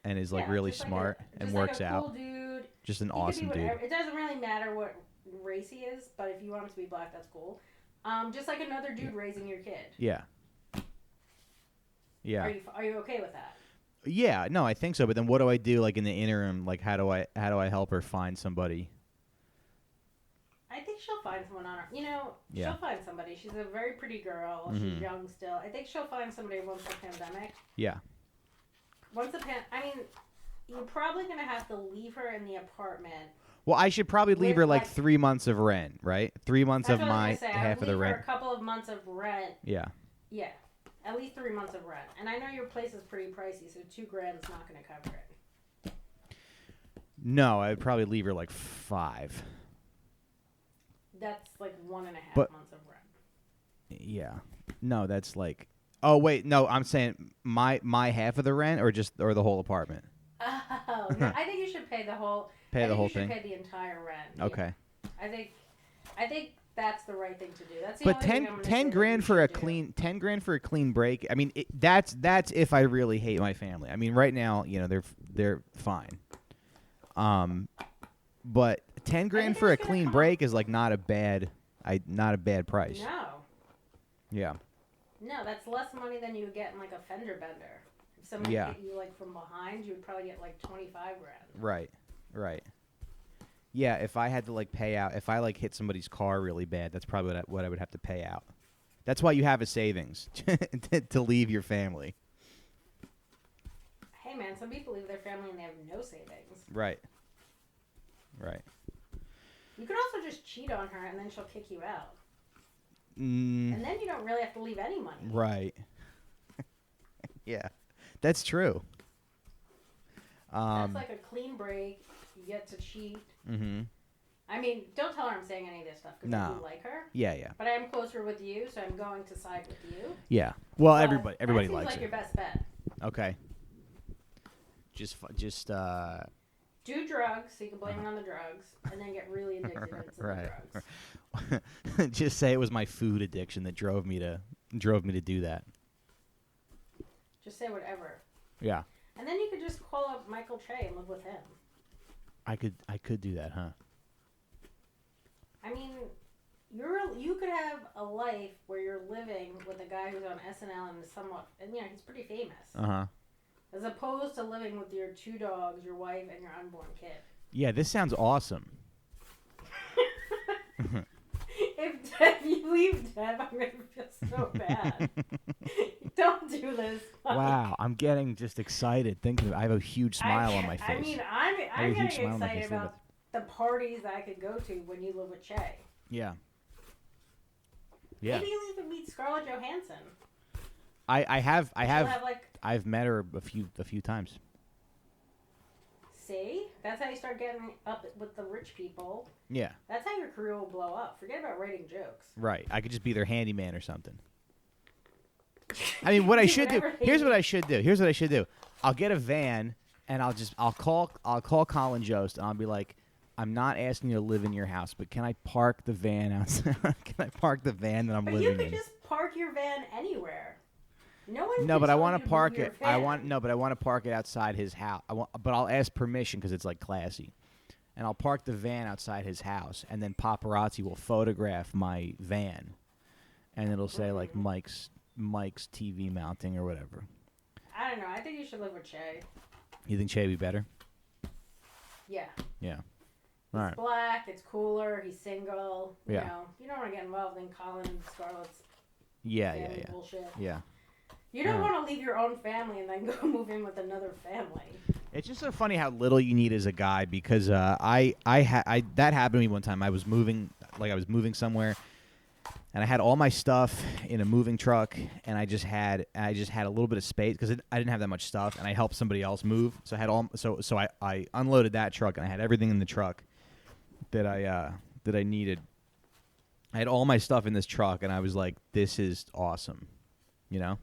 and is like really smart and works out. Cool dude. Just an awesome dude. It doesn't really matter what race he is, but if you want him to be black, that's cool. Just like another dude raising your kid. Yeah. Yeah. Are you okay with that? Yeah. No, I think so. But then, what do I do? Like in the interim, like how do I help her find somebody? I think she'll find someone on her. She'll find somebody. She's a very pretty girl. She's young still. I think she'll find somebody once the pandemic. Yeah. I mean, you're probably going to have to leave her in the apartment. Well, I should probably leave her like 3 months of rent, right? 3 months of my half of the rent. A couple of months of rent. Yeah. Yeah. At least 3 months of rent. And I know your place is pretty pricey, so $2,000 is not going to cover it. No, I'd probably leave her like 5. That's like 1.5 months of rent. Yeah. No, that's like. Oh wait, no. I'm saying my half of the rent, or the whole apartment. Oh, no, I think you should pay the whole. Pay the whole thing. Pay the entire rent. Okay. I think that's the right thing to do. That's the but only 10 grand for a clean 10 grand for a clean break. I mean, that's if I really hate my family. I mean, right now, they're fine. But 10 grand for a clean break is like not a bad price. No. Yeah. No, that's less money than you would get in like a fender bender. If somebody hit you like from behind, you would probably get like 25 grand. Right. Yeah, if I had to like pay out, if I like hit somebody's car really bad, that's probably what I would have to pay out. That's why you have a savings to leave your family. Hey man, some people leave their family and they have no savings. Right. You could also just cheat on her and then she'll kick you out. And then you don't really have to leave any money. Right. Yeah, that's true. That's like a clean break. You get to cheat. Mm-hmm. I mean, don't tell her I'm saying any of this stuff because I do like her. Yeah. But I am closer with you, so I'm going to side with you. Yeah. Well, but everybody that likes like her. Your best bet. Okay. Just do drugs, so you can blame it on the drugs, and then get really addicted to the drugs. Just say it was my food addiction that drove me to do that. Just say whatever. Yeah. And then you could just call up Michael Che and live with him. I could do that, huh? I mean, you could have a life where you're living with a guy who's on SNL and he's pretty famous. Uh-huh. As opposed to living with your 2 dogs, your wife, and your unborn kid. Yeah, this sounds awesome. If you leave Deb, I'm going to feel so bad. Don't do this. Wow, I'm getting just excited thinking of it. I have a huge smile on my face. I mean, I'm getting excited about the parties I could go to when you live with Che. Yeah. Yeah. Maybe you'll even meet Scarlett Johansson. I've met her a few times. See? That's how you start getting up with the rich people. Yeah. That's how your career will blow up. Forget about writing jokes. Right. I could just be their handyman or something. I mean, what I should do. Here's what I should do. I'll get a van and I'll call Colin Jost and I'll be like, I'm not asking you to live in your house, but can I park the van outside? Can I park the van that I'm living in? You could just park your van anywhere. No, but I want to park it. But I want to park it outside his house. But I'll ask permission because it's like classy, and I'll park the van outside his house, and then paparazzi will photograph my van, and it'll say like Mike's TV mounting or whatever. I don't know. I think you should live with Che. You think Che would be better? Yeah. Yeah. He's all right. Black. It's cooler. He's single. Yeah. You don't want to get involved in Colin and Scarlett's bullshit. Yeah. You don't want to leave your own family and then go move in with another family. It's just so funny how little you need as a guy because that happened to me one time. I was moving somewhere, and I had all my stuff in a moving truck, and I just had a little bit of space because I didn't have that much stuff, and I helped somebody else move. So I had I unloaded that truck, and I had everything in the truck that I needed. I had all my stuff in this truck, and I was like, "This is awesome," you know.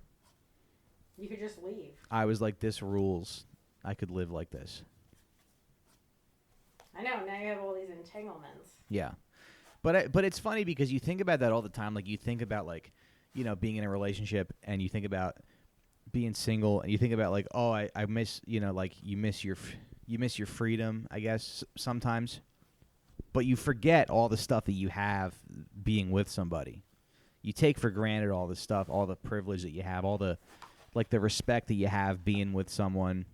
You could just leave. I was like, "This rules. I could live like this." I know. Now you have all these entanglements. Yeah. But it's funny because you think about that all the time. Like, you think about, like, you know, being in a relationship, and you think about being single, and you think about, like, oh, I miss, you know, like, you miss your freedom, I guess, sometimes. But you forget all the stuff that you have being with somebody. You take for granted all the stuff, all the privilege that you have, all the, like, the respect that you have being with someone.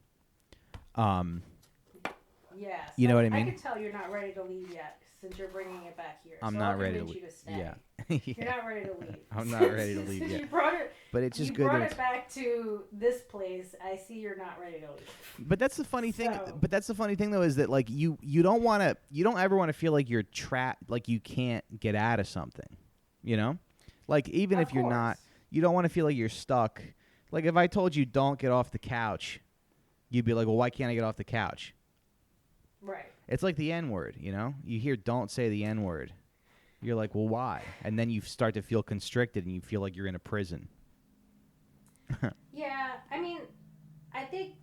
Yes. You know what I mean? I can tell you're not ready to leave yet since you're bringing it back here. I'm so not I'll ready to convince leave. you to stay. Yeah. Yeah. You're not ready to leave. I'm not ready to leave yet. You brought it, but it's just you good. brought it back to this place. I see you're not ready to leave. But that's the funny thing. So- But that's the funny thing, though, is that, like, you don't ever want to feel like you're trapped, like you can't get out of something. You know, like, even Of if you're not, course. you don't want to feel like you're stuck. Like, if I told you don't get off the couch, you'd be like, well, why can't I get off the couch? Right. It's like the N-word, you know? You hear don't say the N-word. You're like, well, why? And then you start to feel constricted, and you feel like you're in a prison. Yeah, I mean, I think,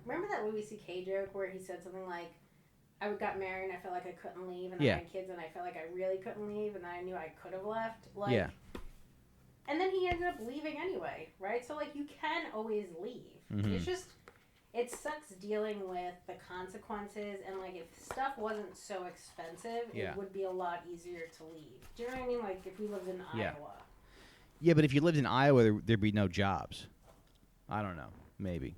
remember that Louis C.K. joke where he said something like, I got married and I felt like I couldn't leave, and Yeah. I had kids and I felt like I really couldn't leave, and I knew I could have left. Like, Yeah. And then he ended up leaving anyway, right? So, like, you can always leave. Mhm. It's just, it sucks dealing with the consequences, and, like, if stuff wasn't so expensive, Yeah. it would be a lot easier to leave. Do you know what I mean? Like, if we lived in Yeah. Iowa. Yeah, but if you lived in Iowa, there'd be no jobs. I don't know. Maybe.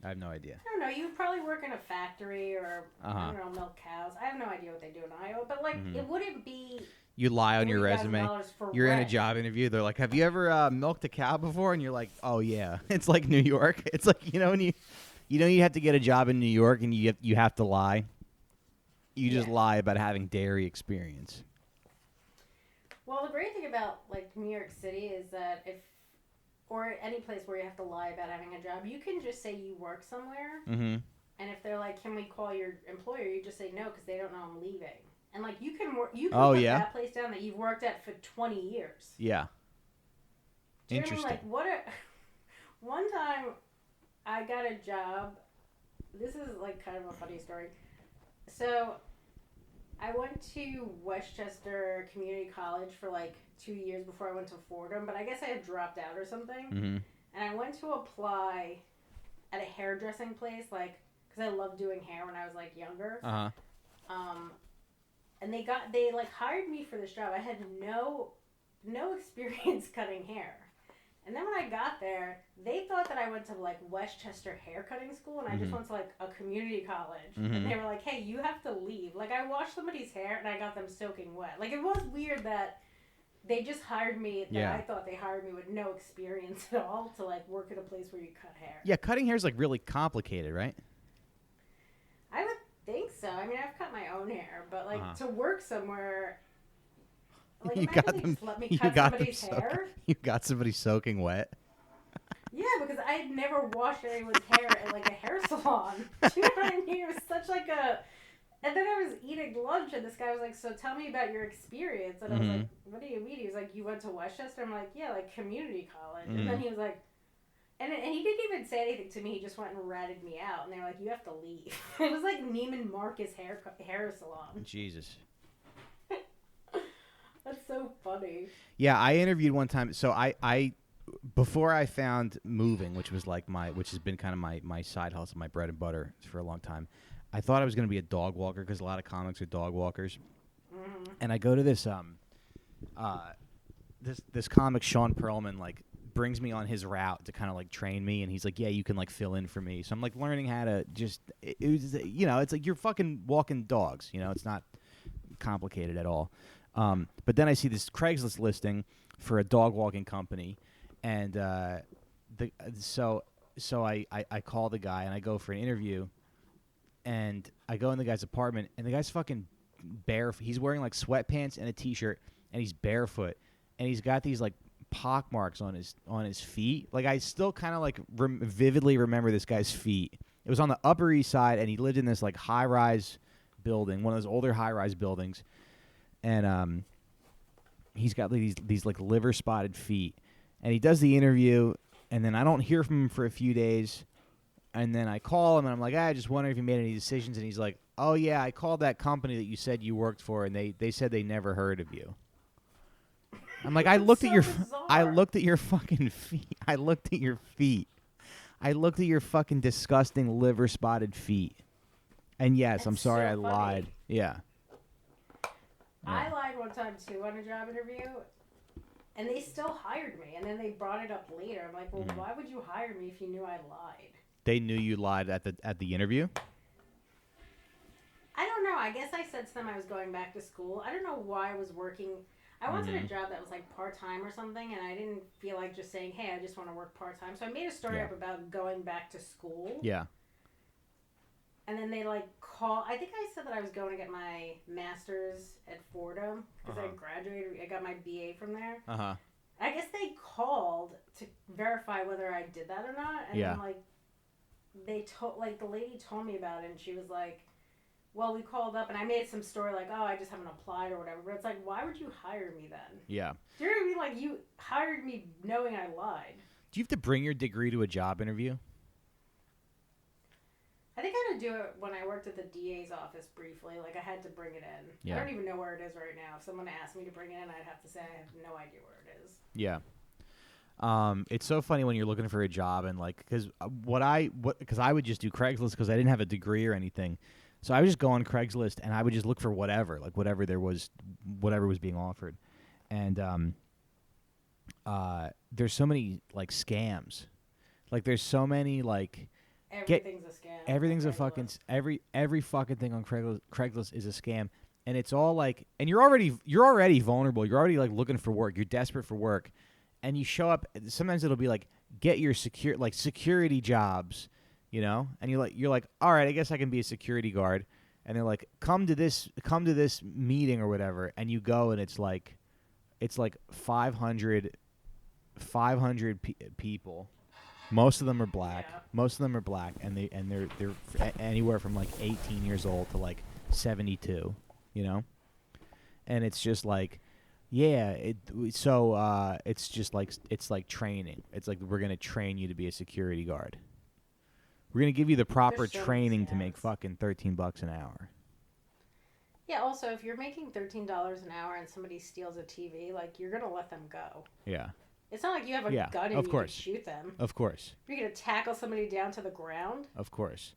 I have no idea. I don't know. You would probably work in a factory or, Uh-huh. I don't know, milk cows. I have no idea what they do in Iowa, but, like, Mhm. it wouldn't be You lie on your resume. $40,000 for You're in a rent. job interview. They're like, "Have you ever milked a cow before?" And you're like, "Oh yeah." It's like New York. It's like, you know, when you have to get a job in New York, and you have to lie. You just Yeah. lie about having dairy experience. Well, the great thing about, like, New York City is that or any place where you have to lie about having a job, you can just say you work somewhere, Mm-hmm. and if they're like, "Can we call your employer?" you just say no because they don't know I'm leaving. And, like, you can put that place down that you've worked at for 20 years. Yeah. Do you know Interesting. what I mean? Like, one time I got a job. This is, like, kind of a funny story. So I went to Westchester Community College for, like, 2 years before I went to Fordham, but I guess I had dropped out or something. Mm-hmm. And I went to apply at a hairdressing place, like, because I loved doing hair when I was, like, younger. Uh-huh. And they like hired me for this job. I had no experience cutting hair. And then when I got there, they thought that I went to, like, Westchester hair cutting school, and I just Mhm. went to, like, a community college. Mhm. And they were like, "Hey, you have to leave." Like, I washed somebody's hair and I got them soaking wet. Like, it was weird that they just hired me. Yeah. I thought they hired me with no experience at all to, like, work at a place where you cut hair. Yeah, cutting hair is, like, really complicated, right? I would think so. I mean, I've cut my own hair, but, like, Uh-huh. to work somewhere, like, You imagine got they them- just let me you cut got them somebody's soaking. hair. You got somebody soaking wet. Yeah, because I'd never washed anyone's hair at, like, a hair salon. Do you know what I mean? It was such, like, a... And then I was eating lunch, and this guy was like, "So tell me about your experience." And I was Mhm. like, "What do you mean?" He was like, "You went to Westchester?" I'm like, "Yeah, like, community college." Mhm. And then he was like... And he didn't even say anything to me. He just went and ratted me out. And they were like, "You have to leave." It was like Neiman Marcus hair salon. Jesus. That's so funny. Yeah, I interviewed one time. So I before I found moving, which has been kind of my side hustle, my bread and butter for a long time. I thought I was going to be a dog walker because a lot of comics are dog walkers. Mm-hmm. And I go to this this comic, Sean Perlman, like, brings me on his route to kind of, like, train me, and he's like, "Yeah, you can, like, fill in for me." So I'm, like, learning how to just it was, you know, it's like you're fucking walking dogs, you know, it's not complicated at all. But then I see this Craigslist listing for a dog walking company, and so I call the guy and I go for an interview, and I go in the guy's apartment, and the guy's fucking barefoot. He's wearing, like, sweatpants and a t-shirt, and he's barefoot. and he's got these like pock marks on his feet. Like I still kind of like vividly remember this guy's feet. It was on the Upper East Side, and he lived in this like high-rise building, one of those older high-rise buildings, and he's got like, these like liver-spotted feet. And he does the interview, and then I don't hear from him for a few days, and then I call him, and I'm like, I just wonder if you made any decisions, and he's like, oh yeah, I called that company that you said you worked for, and they said they never heard of you. I'm like, I looked at your fucking feet. I looked at your feet. I looked at your fucking disgusting liver-spotted feet. And yes, I'm sorry I lied. Yeah. I lied one time, too, on a job interview, and they still hired me. And then they brought it up later. I'm like, well, why would you hire me if you knew I lied? They knew you lied at the interview? I don't know. I guess I said to them I was going back to school. I don't know why I was working. I wanted a job that was like part-time or something, and I didn't feel like just saying, hey, I just want to work part-time. So I made a story up about going back to school. Yeah. And then they like call. I think I said that I was going to get my master's at Fordham because I graduated. I got my BA from there. I guess they called to verify whether I did that or not. And then like the lady told me about it, and she was like, well, we called up, and I made some story like, oh, I just haven't applied or whatever. But it's like, why would you hire me then? Yeah. Do you know what I mean? Like, you hired me knowing I lied. Do you have to bring your degree to a job interview? I think I had to do it when I worked at the DA's office briefly. Like, I had to bring it in. Yeah. I don't even know where it is right now. If someone asked me to bring it in, I'd have to say I have no idea where it is. Yeah. It's so funny when you're looking for a job and, like, because I would just do Craigslist because I didn't have a degree or anything. So I would just go on Craigslist and I would just look for whatever was being offered. And there's so many like scams. Like there's so many like everything's a scam. Everything's a fucking every fucking thing on Craigslist is a scam. And it's all like, and you're already vulnerable. You're already like looking for work. You're desperate for work. And you show up, sometimes it'll be like, get your security jobs. You know, and you're like, all right, I guess I can be a security guard. And they're like, come to this meeting or whatever. And you go, and it's like 500 people. Most of them are black. Yeah. Most of them are black, and they're anywhere from like 18 years old to like 72. You know, and it's just like, yeah. It's just like it's like training. It's like we're gonna train you to be a security guard. We're going to give you the proper training to make fucking $13 an hour. Yeah, also, if you're making $13 an hour and somebody steals a TV, like, you're going to let them go. Yeah. It's not like you have a gun and you can shoot them. Of course. You're going to tackle somebody down to the ground. Of course.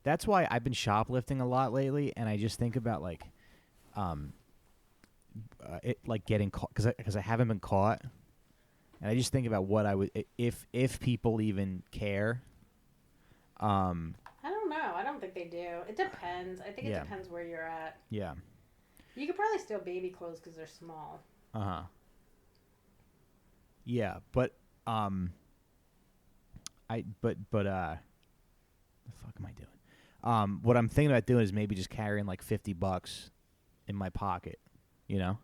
That's why I've been shoplifting a lot lately, and I just think about, like, it like getting caught, because I haven't been caught, and I just think about what I would, if people even care. I don't know. I don't think they do. It depends. I think it depends where you're at. Yeah. You could probably steal baby clothes because they're small. Yeah, but the fuck am I doing? What I'm thinking about doing is maybe just carrying like $50 in my pocket, you know?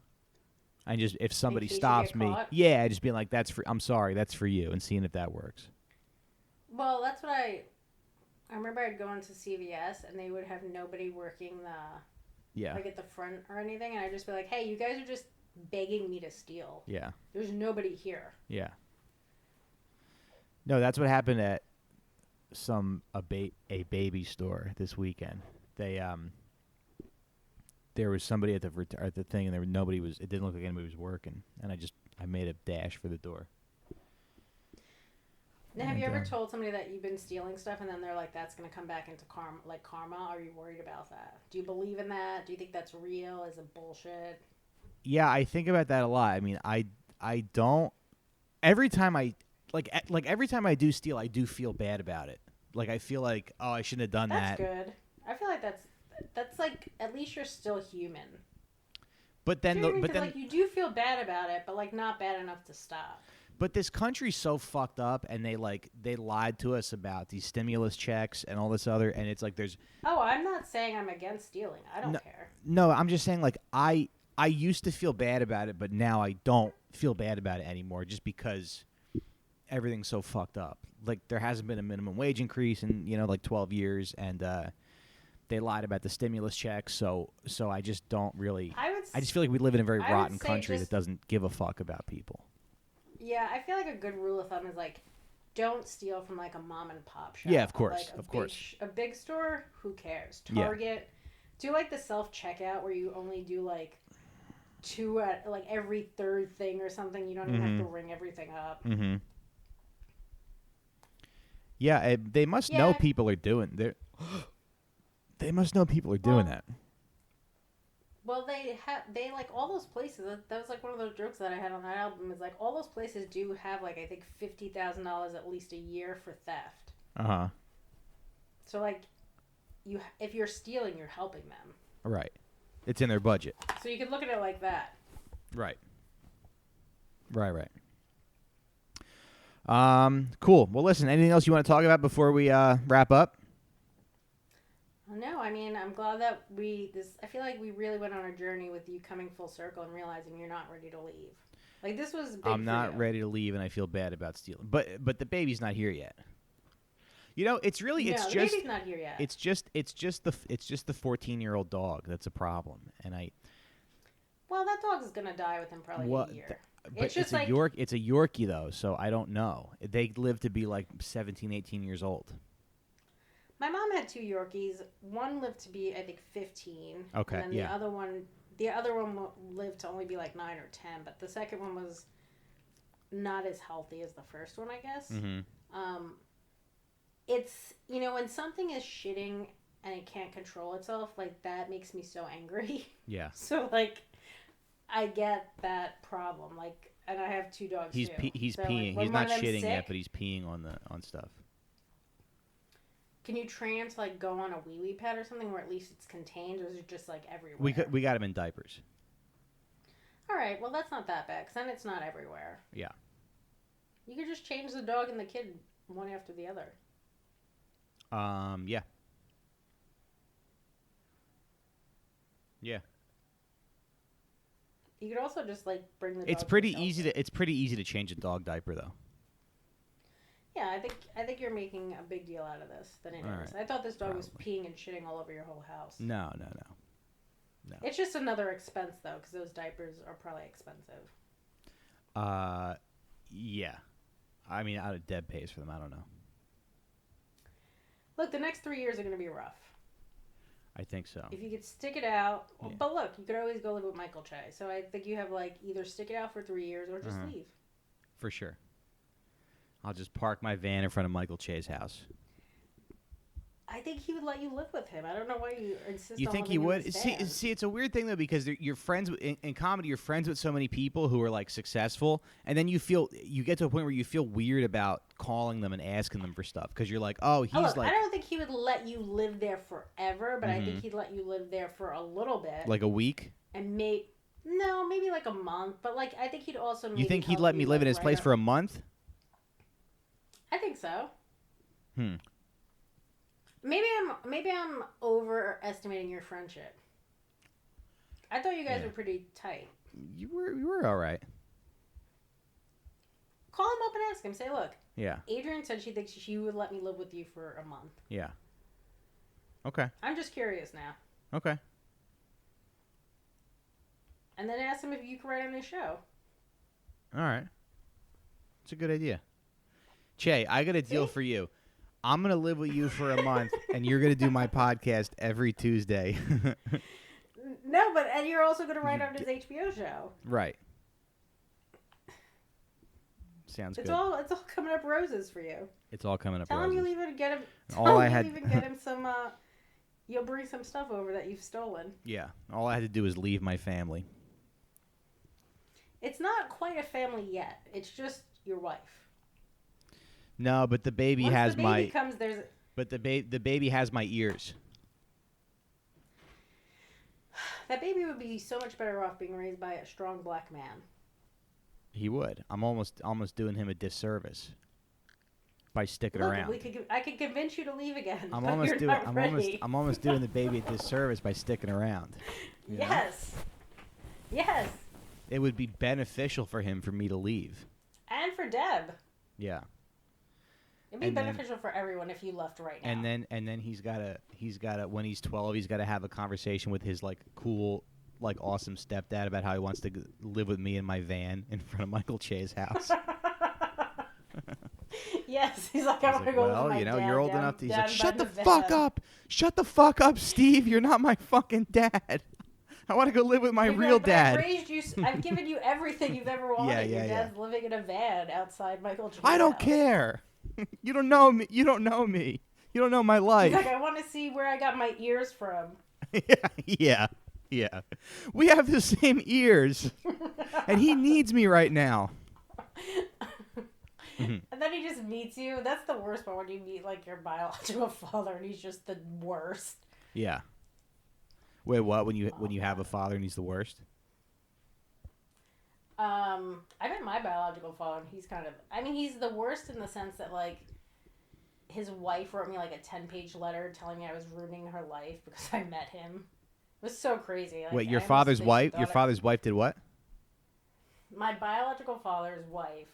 And just if somebody stops me, just being like, I'm sorry, that's for you, and seeing if that works. Well, that's what I remember I'd go into CVS and they would have nobody working like at the front or anything, and I'd just be like, hey, you guys are just begging me to steal. Yeah. There's nobody here. Yeah. No, that's what happened at a baby store this weekend. They there was somebody at the thing, and it didn't look like anybody was working, and I made a dash for the door. Now, have you ever told somebody that you've been stealing stuff and then they're like, that's going to come back into karma? Are you worried about that? Do you believe in that? Do you think that's real? Is it bullshit? Yeah, I think about that a lot. I mean, I don't. Every time I every time I do steal, I do feel bad about it. Like I feel like, oh, I shouldn't have done that. That's good. I feel like that's like, at least you're still human. But then like you do feel bad about it, but like not bad enough to stop. But this country's so fucked up, and they lied to us about these stimulus checks and all this other, and it's like there's. Oh, I'm not saying I'm against stealing. I don't care. No, I'm just saying like I used to feel bad about it, but now I don't feel bad about it anymore just because everything's so fucked up. Like, there hasn't been a minimum wage increase in, 12 years, and they lied about the stimulus checks, so I just don't really... I just feel like we live in a very rotten country that doesn't give a fuck about people. Yeah, I feel like a good rule of thumb is, like, don't steal from, like, a mom-and-pop shop. Yeah, of course, like, of course. A big store, who cares? Target, do, like, the self-checkout where you only do, like, 2 at, like, every third thing or something. You don't even have to ring everything up. Mm-hmm. Yeah, they must know people are doing... They must know people are doing that. Well, they like all those places. That was like one of those jokes that I had on that album. Is like all those places do have like I think $50,000 at least a year for theft. So like, if you're stealing, you're helping them. Right. It's in their budget. So you could look at it like that. Right. Right. Cool. Well, listen. Anything else you want to talk about before we wrap up? No, I mean, I'm glad that I feel like we really went on a journey with you coming full circle and realizing you're not ready to leave. Like, this was big I'm not ready to leave, and I feel bad about stealing. But the baby's not here yet. It's really the baby's not here yet. It's just the 14-year-old dog that's a problem, and Well, that dog is gonna die within probably a year. But it's a Yorkie though, so I don't know. They live to be like 17, 18 years old. My mom had 2 Yorkies. One lived to be, I think, 15. Okay, and then the other one lived to only be like 9 or 10. But the second one was not as healthy as the first one, I guess. Mm-hmm. It's when something is shitting and it can't control itself, like that makes me so angry. Yeah. So like, I get that problem. Like, and I have 2 dogs too. He's so, peeing. Like, he's not shitting yet, but he's peeing on stuff. Can you train him to like go on a wee pad or something where at least it's contained, or is it just like everywhere? We got him in diapers. All right, well that's not that bad because then it's not everywhere. Yeah. You could just change the dog and the kid one after the other. Yeah. Yeah. You could also just like bring the dog. It's pretty easy to change a dog diaper though. Yeah, I think you're making a big deal out of this than it is. Right. I thought this dog was peeing and shitting all over your whole house. No. It's just another expense though, because those diapers are probably expensive. Yeah. I mean, Deb pays for them. I don't know. Look, the next 3 years are going to be rough. I think so. If you could stick it out, but look, you could always go live with Michael Che. So I think you have like either stick it out for 3 years or just leave. For sure. I'll just park my van in front of Michael Che's house. I think he would let you live with him. I don't know why you insist. You think he would? See, it's a weird thing though because you're friends with, in comedy. You're friends with so many people who are like successful, and then you get to a point where you feel weird about calling them and asking them for stuff because you're like, oh, he's like. I don't think he would let you live there forever, but I think he'd let you live there for a little bit, like a week, and maybe like a month. But like, I think he'd also. You think he'd let me live in his place for a month? I think so. Maybe I'm overestimating your friendship. I thought you guys were pretty tight. You were all right. Call him up and ask him. Say, look. Yeah. Adrienne said she thinks she would let me live with you for a month. Yeah. Okay. I'm just curious now. Okay. And then ask him if you can write on his show. All right. It's a good idea. Che, I got a deal for you. I'm going to live with you for a month, and you're going to do my podcast every Tuesday. No, and you're also going to write on his HBO show. Right. Sounds good. It's all coming up roses for you. It's all coming up roses. Tell him you'll even get him. Get him some. You'll bring some stuff over that you've stolen. Yeah. All I had to do was leave my family. It's not quite a family yet. It's just your wife. No, but the baby Once has the baby comes, there's. But the baby has my ears. That baby would be so much better off being raised by a strong black man. He would. I'm almost doing him a disservice by sticking around. I could convince you to leave again. I'm almost doing the baby a disservice by sticking around. Yes. Yes. it would be beneficial for him for me to leave. And for Deb. Yeah. It'd be beneficial for everyone if you left right now. And then he's gotta when he's 12, he's gotta have a conversation with his like cool, like awesome stepdad about how he wants to live with me in my van in front of Michael Che's house. Yes, he's like, I want to go with my dad. You're old enough to. He's like, shut the fuck up, shut the fuck up, Steve. You're not my fucking dad. I want to go live with my real dad. I raised you. I've given you everything you've ever wanted. Your dad's living in a van outside Michael Che's I don't house. care. You don't know me. You don't know me. You don't know my life. He's like, I want to see where I got my ears from. Yeah. We have the same ears, and he needs me right now. And then he just meets you. That's the worst part, when you meet like your biological father and he's just the worst. Yeah. Wait, what? When you have a father and he's the worst? I met my biological father and he's kind of, I mean, he's the worst in the sense that like his wife wrote me like a 10-page letter telling me I was ruining her life because I met him. It was so crazy. Like, wait, your father's wife? Your father's wife did what? My biological father's wife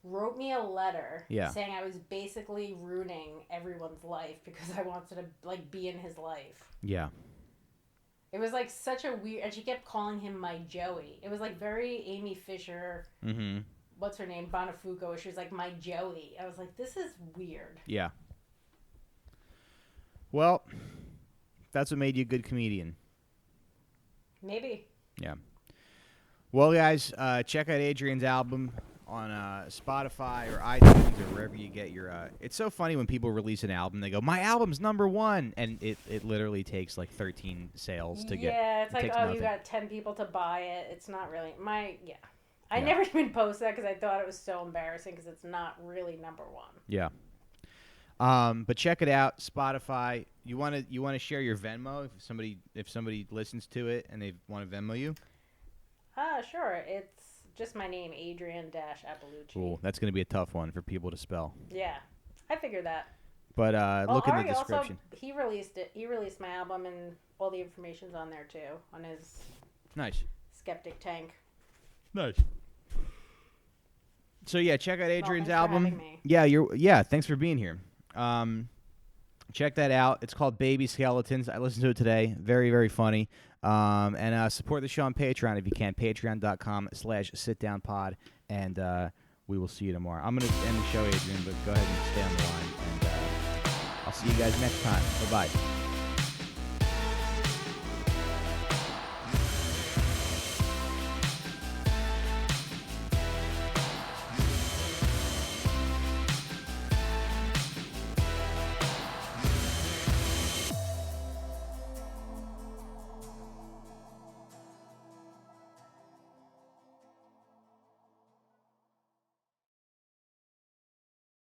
wrote me a letter saying I was basically ruining everyone's life because I wanted to like be in his life. Yeah. It was like such a weird, and she kept calling him my Joey. It was like very Amy Fisher. Mm-hmm. What's her name? Bonafuco. She was like my Joey. I was like, this is weird. Yeah. Well, that's what made you a good comedian. Maybe. Yeah. Well, guys, check out Adrienne's album on Spotify or iTunes or wherever you get your... It's so funny when people release an album, they go, my album's #1, and it literally takes like 13 sales to get... Yeah, it's like, nothing. you got 10 people to buy it. It's not really... I never even posted that because I thought it was so embarrassing because it's not really #1. Yeah. But check it out, Spotify. You want to share your Venmo if somebody listens to it and they want to Venmo you? Sure. It's just my name, Adrienne Iapalucci. Cool. That's going to be a tough one for people to spell. Yeah, I figured that. But look in the description. Also, he released it. He released my album, and all the information's on there too, on his nice Skeptic Tank. Nice. So yeah, check out Adrienne's album. For having me. Thanks for being here. Check that out. It's called Baby Skeletons. I listened to it today. Very, very funny. And support the show on Patreon if you can. Patreon.com/sitdownpod. And we will see you tomorrow. I'm going to end the show, Adrienne, but go ahead and stay on the line. And I'll see you guys next time. Bye-bye.